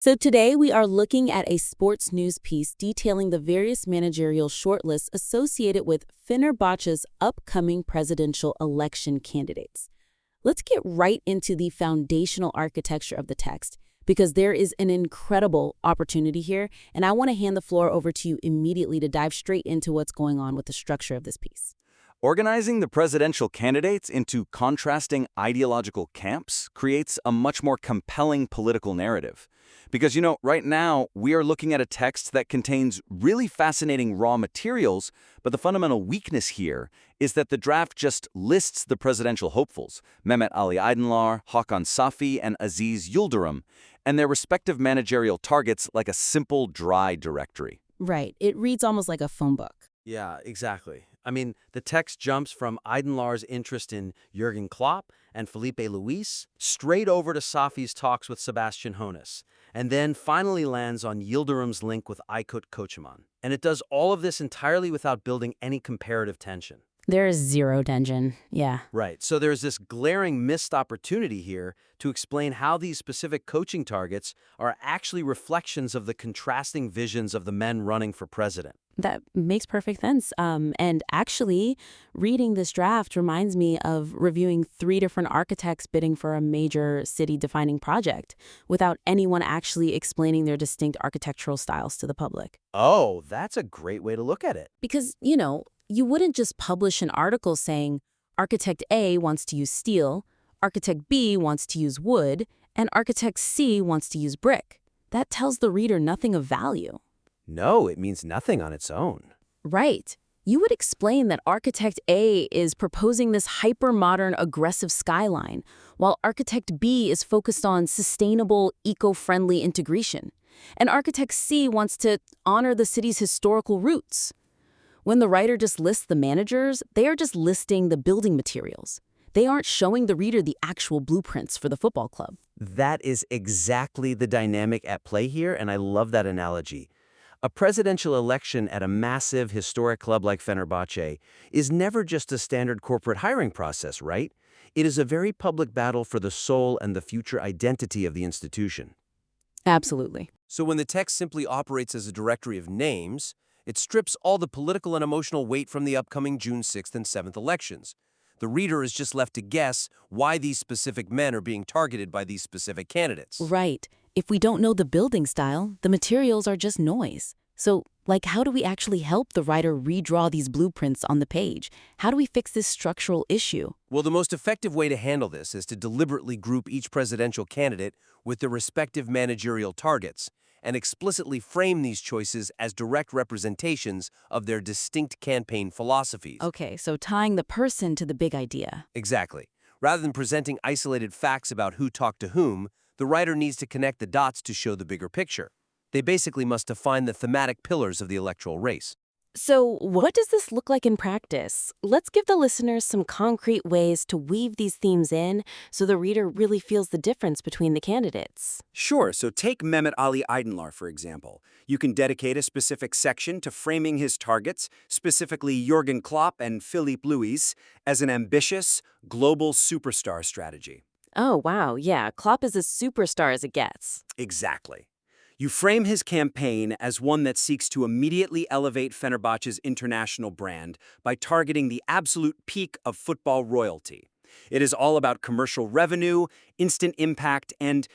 So today we are looking at a sports news piece detailing the various managerial shortlists associated with Fenerbahçe's upcoming presidential election candidates. Let's get right into the foundational architecture of the text because there is an incredible opportunity here, and I want to hand the floor over to you immediately to dive straight into what's going on with the structure of this piece. Organizing the presidential candidates into contrasting ideological camps creates a much more compelling political narrative. Because, right now, we are looking at a text that contains really fascinating raw materials, but the fundamental weakness here is that the draft just lists the presidential hopefuls, Mehmet Ali Aydınlar, Hakan Safi, and Aziz Yildirim, and their respective managerial targets like a simple, dry directory. Right, it reads almost like a phone book. Yeah, exactly. I mean, the text jumps from Aydınlar's interest in Jürgen Klopp and Filipe Luis straight over to Safi's talks with Sebastian Hoeness, and then finally lands on Yildirim's link with Aykut Kocaman. And it does all of this entirely without building any comparative tension. There is zero tension, yeah. Right, so there's this glaring missed opportunity here to explain how these specific coaching targets are actually reflections of the contrasting visions of the men running for president. That makes perfect sense. And actually, reading this draft reminds me of reviewing 3 different architects bidding for a major city-defining project without anyone actually explaining their distinct architectural styles to the public. Oh, that's a great way to look at it. Because, you wouldn't just publish an article saying, Architect A wants to use steel, Architect B wants to use wood, and Architect C wants to use brick. That tells the reader nothing of value. No, it means nothing on its own. Right. You would explain that Architect A is proposing this hyper-modern, aggressive skyline, while Architect B is focused on sustainable, eco-friendly integration. And Architect C wants to honor the city's historical roots. When the writer just lists the managers, they are just listing the building materials. They aren't showing the reader the actual blueprints for the football club. That is exactly the dynamic at play here, and I love that analogy. A presidential election at a massive, historic club like Fenerbahçe is never just a standard corporate hiring process, right? It is a very public battle for the soul and the future identity of the institution. Absolutely. So when the text simply operates as a directory of names, it strips all the political and emotional weight from the upcoming June 6th and 7th elections. The reader is just left to guess why these specific men are being targeted by these specific candidates. Right. If we don't know the building style, the materials are just noise. So, how do we actually help the writer redraw these blueprints on the page? How do we fix this structural issue? Well, the most effective way to handle this is to deliberately group each presidential candidate with their respective managerial targets and explicitly frame these choices as direct representations of their distinct campaign philosophies. Okay, so tying the person to the big idea. Exactly. Rather than presenting isolated facts about who talked to whom, the writer needs to connect the dots to show the bigger picture. They basically must define the thematic pillars of the electoral race. So, what does this look like in practice? Let's give the listeners some concrete ways to weave these themes in so the reader really feels the difference between the candidates. Sure, so take Mehmet Ali Aydınlar, for example. You can dedicate a specific section to framing his targets, specifically Jürgen Klopp and Filipe Luis, as an ambitious, global superstar strategy. Oh, wow, yeah, Klopp is as superstar as it gets. Exactly. You frame his campaign as one that seeks to immediately elevate Fenerbahçe's international brand by targeting the absolute peak of football royalty. It is all about commercial revenue, instant impact, and,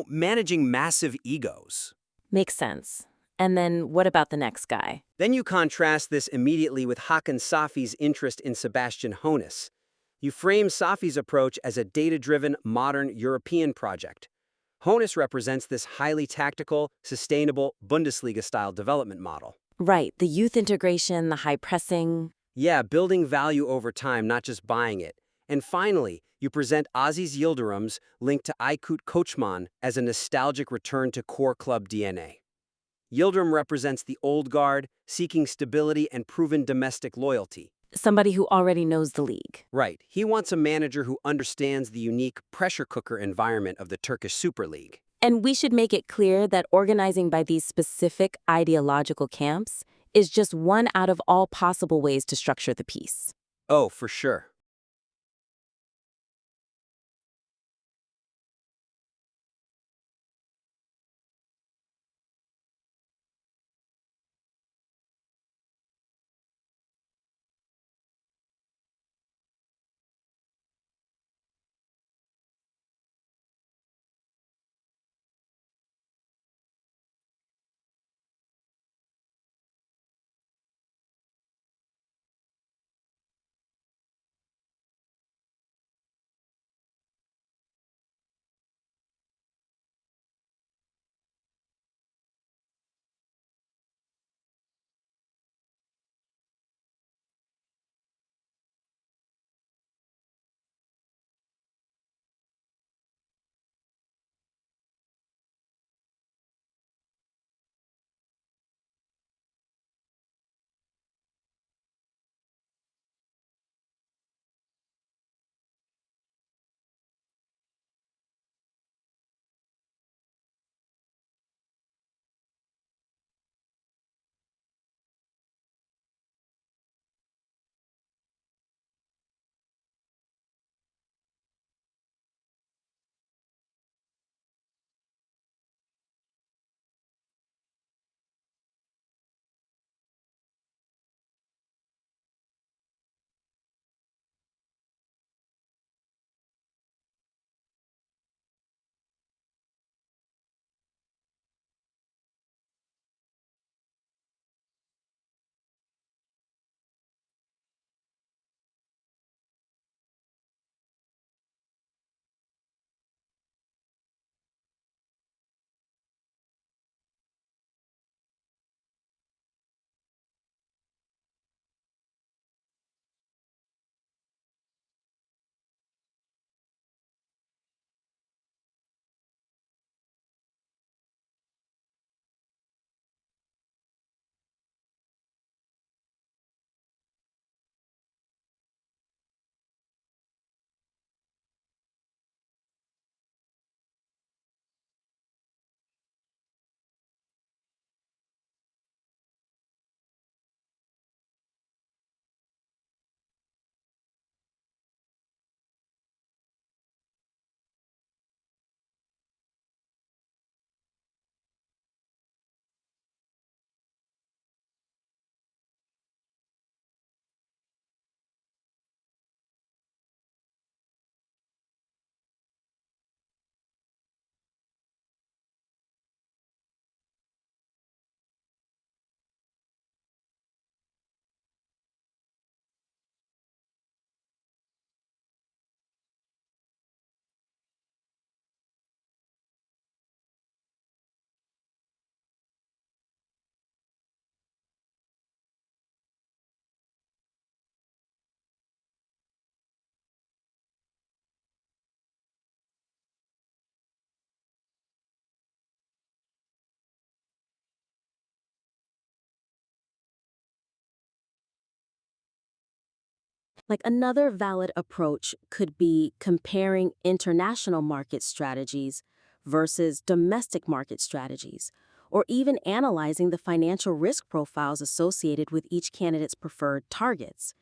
managing massive egos. Makes sense. And then what about the next guy? Then you contrast this immediately with Hakan Safi's interest in Sebastian Hoeness. You frame Safi's approach as a data-driven, modern European project. Hoeness represents this highly tactical, sustainable, Bundesliga-style development model. Right, the youth integration, the high pressing. Yeah, building value over time, not just buying it. And finally, you present Aziz Yildirim's link to Aykut Kocaman as a nostalgic return to core club DNA. Yildirim represents the old guard, seeking stability and proven domestic loyalty. Somebody who already knows the league. Right. He wants a manager who understands the unique pressure cooker environment of the Turkish Super League. And we should make it clear that organizing by these specific ideological camps is just one out of all possible ways to structure the piece. Oh, for sure. Like another valid approach could be comparing international market strategies versus domestic market strategies, or even analyzing the financial risk profiles associated with each candidate's preferred targets.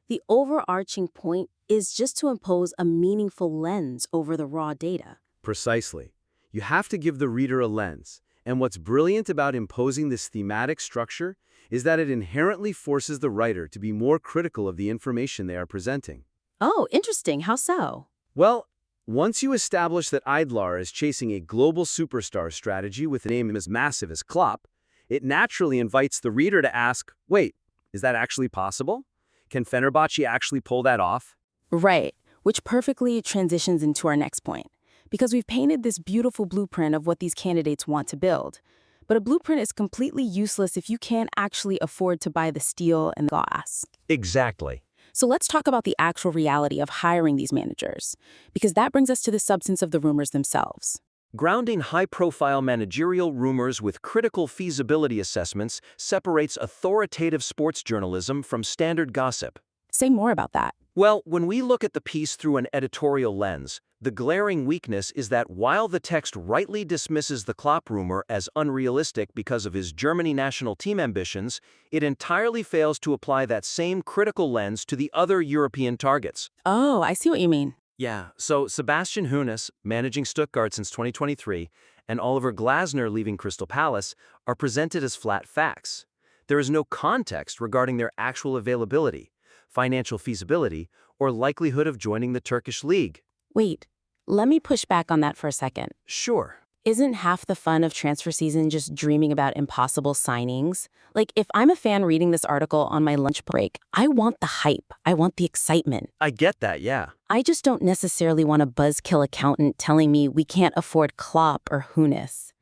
The overarching point is just to impose a meaningful lens over the raw data. Precisely. You have to give the reader a lens. And what's brilliant about imposing this thematic structure is that it inherently forces the writer to be more critical of the information they are presenting. Oh, interesting. How so? Well, once you establish that Aydınlar is chasing a global superstar strategy with a name as massive as Klopp, it naturally invites the reader to ask, wait, is that actually possible? Can Fenerbahçe actually pull that off? Right, which perfectly transitions into our next point. Because we've painted this beautiful blueprint of what these candidates want to build. But a blueprint is completely useless if you can't actually afford to buy the steel and the glass. Exactly. So let's talk about the actual reality of hiring these managers, because that brings us to the substance of the rumors themselves. Grounding high-profile managerial rumors with critical feasibility assessments separates authoritative sports journalism from standard gossip. Say more about that. Well, when we look at the piece through an editorial lens, the glaring weakness is that while the text rightly dismisses the Klopp rumor as unrealistic because of his Germany national team ambitions, it entirely fails to apply that same critical lens to the other European targets. Oh, I see what you mean. Yeah, so Sebastian Hoeness, managing Stuttgart since 2023, and Oliver Glasner leaving Crystal Palace are presented as flat facts. There is no context regarding their actual availability, financial feasibility, or likelihood of joining the Turkish league. Wait, let me push back on that for a second. Sure. Isn't half the fun of transfer season just dreaming about impossible signings? Like, if I'm a fan reading this article on my lunch break, I want the hype. I want the excitement. I get that, yeah. I just don't necessarily want a buzzkill accountant telling me we can't afford Klopp or Hoeness.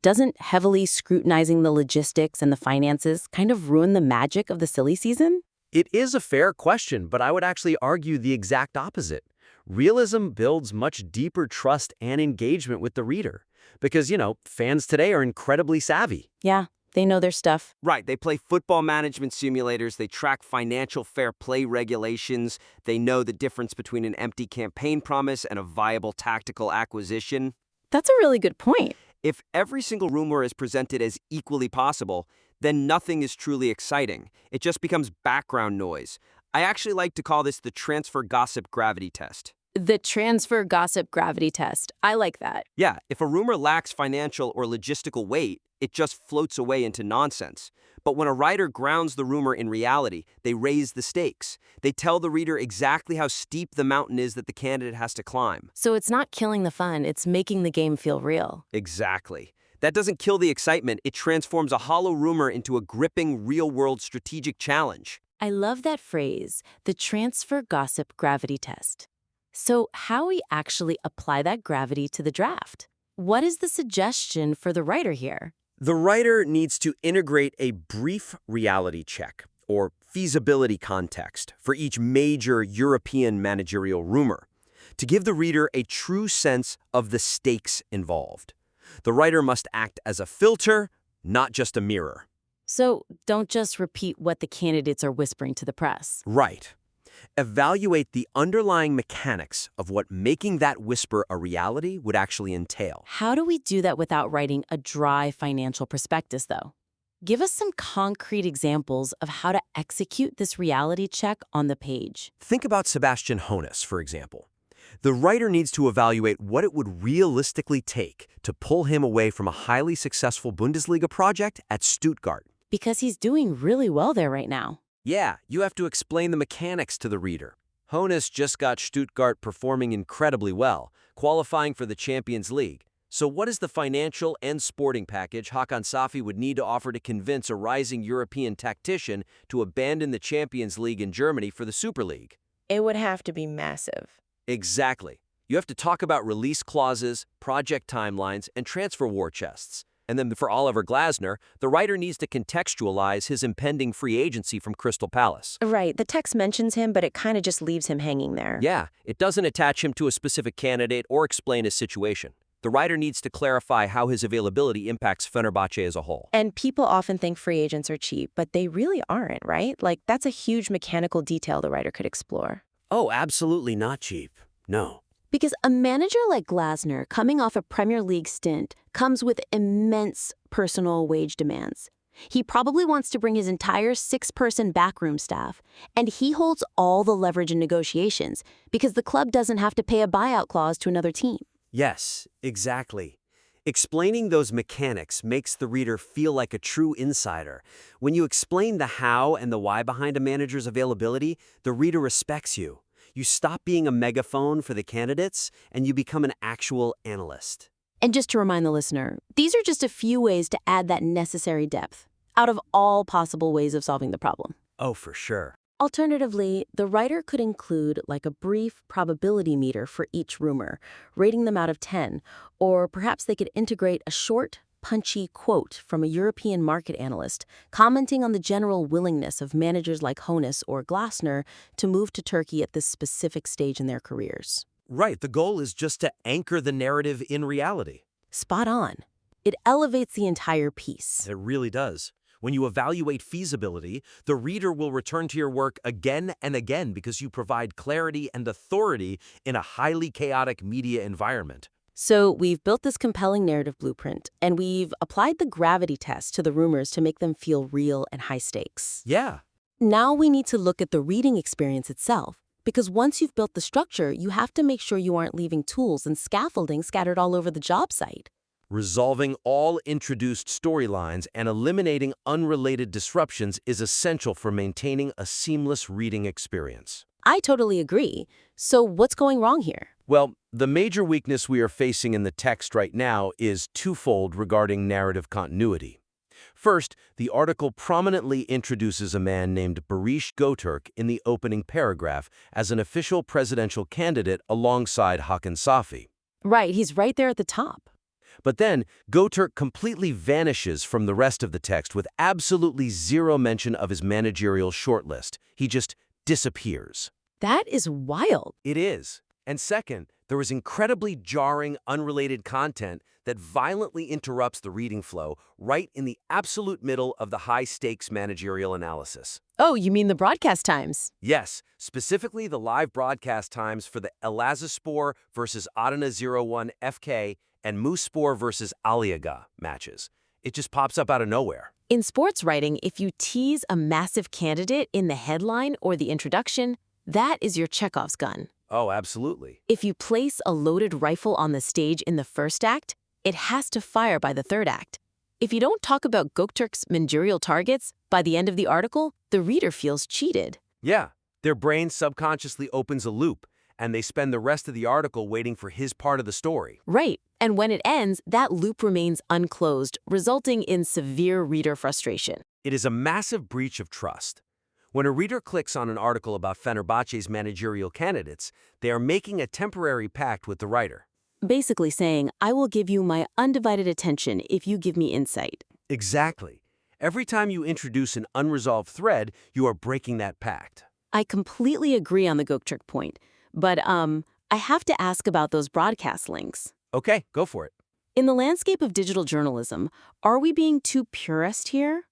Doesn't heavily scrutinizing the logistics and the finances kind of ruin the magic of the silly season? It is a fair question, but I would actually argue the exact opposite. Realism builds much deeper trust and engagement with the reader. Because, fans today are incredibly savvy. Yeah, they know their stuff. Right, they play football management simulators, they track financial fair play regulations, they know the difference between an empty campaign promise and a viable tactical acquisition. That's a really good point. If every single rumor is presented as equally possible, then nothing is truly exciting. It just becomes background noise. I actually like to call this the transfer gossip gravity test. The transfer gossip gravity test. I like that. Yeah, if a rumor lacks financial or logistical weight, it just floats away into nonsense. But when a writer grounds the rumor in reality, they raise the stakes. They tell the reader exactly how steep the mountain is that the candidate has to climb. So it's not killing the fun, it's making the game feel real. Exactly. That doesn't kill the excitement, it transforms a hollow rumor into a gripping, real-world strategic challenge. I love that phrase, the transfer gossip gravity test. So how we actually apply that gravity to the draft? What is the suggestion for the writer here? The writer needs to integrate a brief reality check, or feasibility context, for each major European managerial rumor, to give the reader a true sense of the stakes involved. The writer must act as a filter, not just a mirror. So don't just repeat what the candidates are whispering to the press. Right. Evaluate the underlying mechanics of what making that whisper a reality would actually entail. How do we do that without writing a dry financial prospectus, though? Give us some concrete examples of how to execute this reality check on the page. Think about Sebastian Hoeness, for example. The writer needs to evaluate what it would realistically take to pull him away from a highly successful Bundesliga project at Stuttgart. Because he's doing really well there right now. Yeah, you have to explain the mechanics to the reader. Hoeness just got Stuttgart performing incredibly well, qualifying for the Champions League. So what is the financial and sporting package Hakan Safi would need to offer to convince a rising European tactician to abandon the Champions League in Germany for the Super League? It would have to be massive. Exactly. You have to talk about release clauses, project timelines, and transfer war chests. And then for Oliver Glasner, the writer needs to contextualize his impending free agency from Crystal Palace. Right, the text mentions him, but it kind of just leaves him hanging there. Yeah, it doesn't attach him to a specific candidate or explain his situation. The writer needs to clarify how his availability impacts Fenerbahçe as a whole. And people often think free agents are cheap, but they really aren't, right? Like, that's a huge mechanical detail the writer could explore. Oh, absolutely not cheap. No. Because a manager like Glasner, coming off a Premier League stint, comes with immense personal wage demands. He probably wants to bring his entire 6-person backroom staff, and he holds all the leverage in negotiations because the club doesn't have to pay a buyout clause to another team. Yes, exactly. Explaining those mechanics makes the reader feel like a true insider. When you explain the how and the why behind a manager's availability, the reader respects you. You stop being a megaphone for the candidates, and you become an actual analyst. And just to remind the listener, these are just a few ways to add that necessary depth out of all possible ways of solving the problem. Oh, for sure. Alternatively, the writer could include like a brief probability meter for each rumor, rating them out of 10, or perhaps they could integrate a short, punchy quote from a European market analyst commenting on the general willingness of managers like Hoeness or Glasner to move to Turkey at this specific stage in their careers. Right, the goal is just to anchor the narrative in reality. Spot on. It elevates the entire piece. It really does. When you evaluate feasibility, the reader will return to your work again and again because you provide clarity and authority in a highly chaotic media environment. So we've built this compelling narrative blueprint, and we've applied the gravity test to the rumors to make them feel real and high stakes. Yeah. Now we need to look at the reading experience itself, because once you've built the structure, you have to make sure you aren't leaving tools and scaffolding scattered all over the job site. Resolving all introduced storylines and eliminating unrelated disruptions is essential for maintaining a seamless reading experience. I totally agree. So what's going wrong here? Well, the major weakness we are facing in the text right now is twofold regarding narrative continuity. First, the article prominently introduces a man named Barış Göktürk in the opening paragraph as an official presidential candidate alongside Hakan Safi. Right, he's right there at the top. But then, Göktürk completely vanishes from the rest of the text with absolutely zero mention of his managerial shortlist. He just disappears. That is wild. It is. And second, there is incredibly jarring, unrelated content that violently interrupts the reading flow right in the absolute middle of the high-stakes managerial analysis. Oh, you mean the broadcast times? Yes, specifically the live broadcast times for the Elazığspor versus Adana 01 FK and Muspor versus Aliaga matches. It just pops up out of nowhere. In sports writing, if you tease a massive candidate in the headline or the introduction, that is your Chekhov's gun. Oh, absolutely. If you place a loaded rifle on the stage in the first act, it has to fire by the third act. If you don't talk about Göktürk's managerial targets, by the end of the article, the reader feels cheated. Yeah, their brain subconsciously opens a loop, and they spend the rest of the article waiting for his part of the story. Right. And when it ends, that loop remains unclosed, resulting in severe reader frustration. It is a massive breach of trust. When a reader clicks on an article about Fenerbahçe's managerial candidates, they are making a temporary pact with the writer. Basically saying, I will give you my undivided attention if you give me insight. Exactly. Every time you introduce an unresolved thread, you are breaking that pact. I completely agree on the Göktürk point, but I have to ask about those broadcast links. Okay, go for it. In the landscape of digital journalism, are we being too purist here?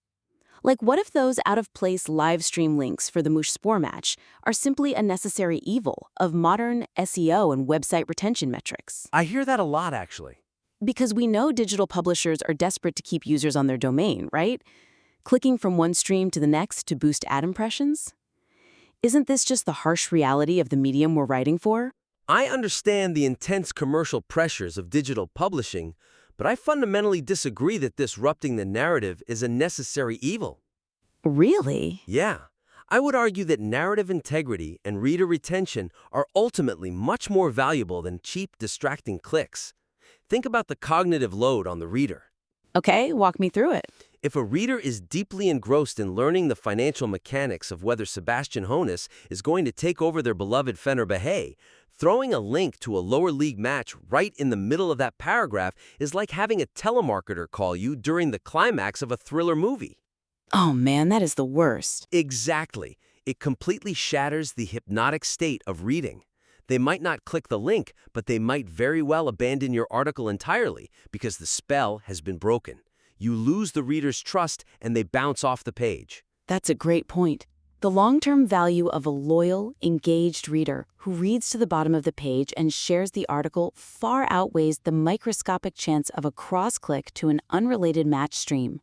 Like, what if those out-of-place live stream links for the Muspor match are simply a necessary evil of modern SEO and website retention metrics? I hear that a lot, actually. Because we know digital publishers are desperate to keep users on their domain, right? Clicking from one stream to the next to boost ad impressions? Isn't this just the harsh reality of the medium we're writing for? I understand the intense commercial pressures of digital publishing, but I fundamentally disagree that disrupting the narrative is a necessary evil. Really? Yeah. I would argue that narrative integrity and reader retention are ultimately much more valuable than cheap, distracting clicks. Think about the cognitive load on the reader. Okay, walk me through it. If a reader is deeply engrossed in learning the financial mechanics of whether Sebastian Hoeness is going to take over their beloved Fenerbahçe, throwing a link to a lower league match right in the middle of that paragraph is like having a telemarketer call you during the climax of a thriller movie. Oh man, that is the worst. Exactly. It completely shatters the hypnotic state of reading. They might not click the link, but they might very well abandon your article entirely because the spell has been broken. You lose the reader's trust and they bounce off the page. That's a great point. The long-term value of a loyal, engaged reader who reads to the bottom of the page and shares the article far outweighs the microscopic chance of a cross-click to an unrelated match stream.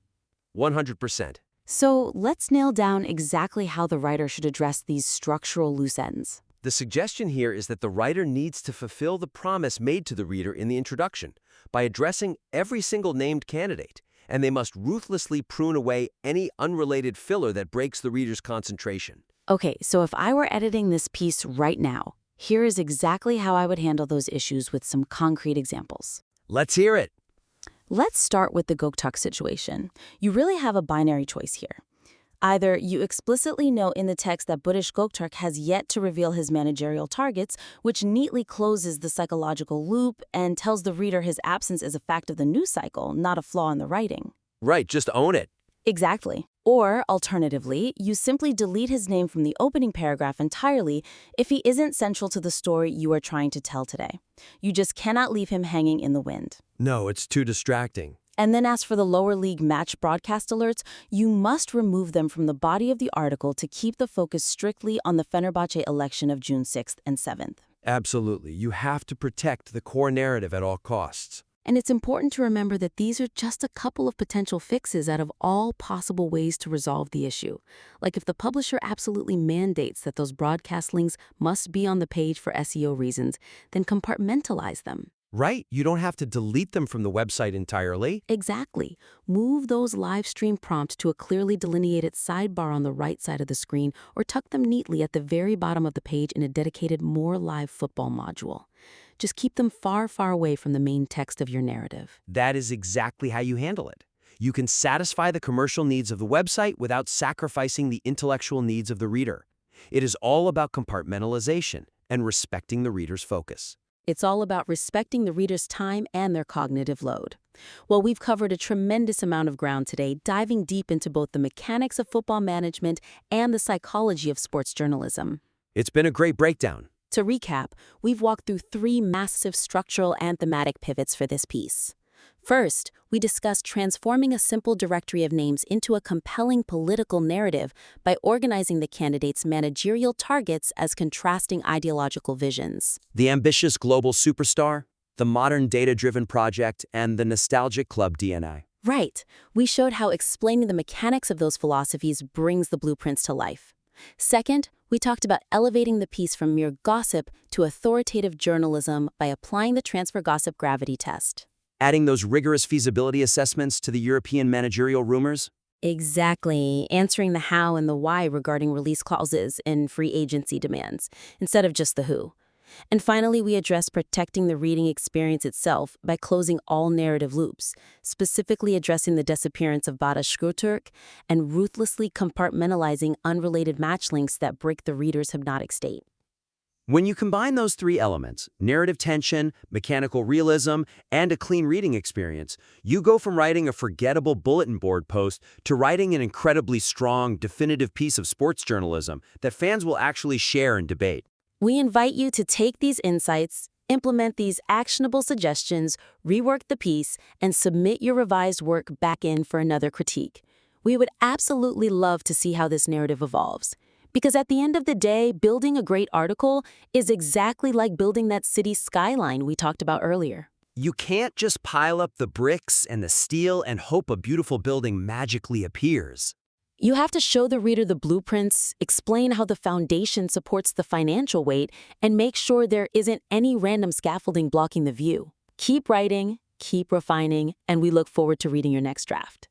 100%. So let's nail down exactly how the writer should address these structural loose ends. The suggestion here is that the writer needs to fulfill the promise made to the reader in the introduction by addressing every single named candidate, and they must ruthlessly prune away any unrelated filler that breaks the reader's concentration. Okay, so if I were editing this piece right now, here is exactly how I would handle those issues with some concrete examples. Let's hear it. Let's start with the Göktürk situation. You really have a binary choice here. Either you explicitly note in the text that British Göktürk has yet to reveal his managerial targets, which neatly closes the psychological loop and tells the reader his absence is a fact of the news cycle, not a flaw in the writing. Right, just own it. Exactly. Or, alternatively, you simply delete his name from the opening paragraph entirely if he isn't central to the story you are trying to tell today. You just cannot leave him hanging in the wind. No, it's too distracting. And then as for the lower league match broadcast alerts, you must remove them from the body of the article to keep the focus strictly on the Fenerbahçe election of June 6th and 7th. Absolutely. You have to protect the core narrative at all costs. And it's important to remember that these are just a couple of potential fixes out of all possible ways to resolve the issue. Like if the publisher absolutely mandates that those broadcast links must be on the page for SEO reasons, then compartmentalize them. Right, you don't have to delete them from the website entirely. Exactly. Move those live stream prompts to a clearly delineated sidebar on the right side of the screen or tuck them neatly at the very bottom of the page in a dedicated More Live Football module. Just keep them far, far away from the main text of your narrative. That is exactly how you handle it. You can satisfy the commercial needs of the website without sacrificing the intellectual needs of the reader. It is all about compartmentalization and respecting the reader's focus. It's all about respecting the reader's time and their cognitive load. Well, we've covered a tremendous amount of ground today, diving deep into both the mechanics of football management and the psychology of sports journalism. It's been a great breakdown. To recap, we've walked through 3 massive structural and thematic pivots for this piece. First, we discussed transforming a simple directory of names into a compelling political narrative by organizing the candidates' managerial targets as contrasting ideological visions. The ambitious global superstar, the modern data-driven project, and the nostalgic club DNA. Right. We showed how explaining the mechanics of those philosophies brings the blueprints to life. Second, we talked about elevating the piece from mere gossip to authoritative journalism by applying the transfer gossip gravity test. Adding those rigorous feasibility assessments to the European managerial rumors? Exactly. Answering the how and the why regarding release clauses and free agency demands, instead of just the who. And finally, we addressed protecting the reading experience itself by closing all narrative loops, specifically addressing the disappearance of Bada Göktürk and ruthlessly compartmentalizing unrelated match links that break the reader's hypnotic state. When you combine those 3 elements, narrative tension, mechanical realism, and a clean reading experience, you go from writing a forgettable bulletin board post to writing an incredibly strong, definitive piece of sports journalism that fans will actually share and debate. We invite you to take these insights, implement these actionable suggestions, rework the piece, and submit your revised work back in for another critique. We would absolutely love to see how this narrative evolves. Because at the end of the day, building a great article is exactly like building that city skyline we talked about earlier. You can't just pile up the bricks and the steel and hope a beautiful building magically appears. You have to show the reader the blueprints, explain how the foundation supports the financial weight, and make sure there isn't any random scaffolding blocking the view. Keep writing, keep refining, and we look forward to reading your next draft.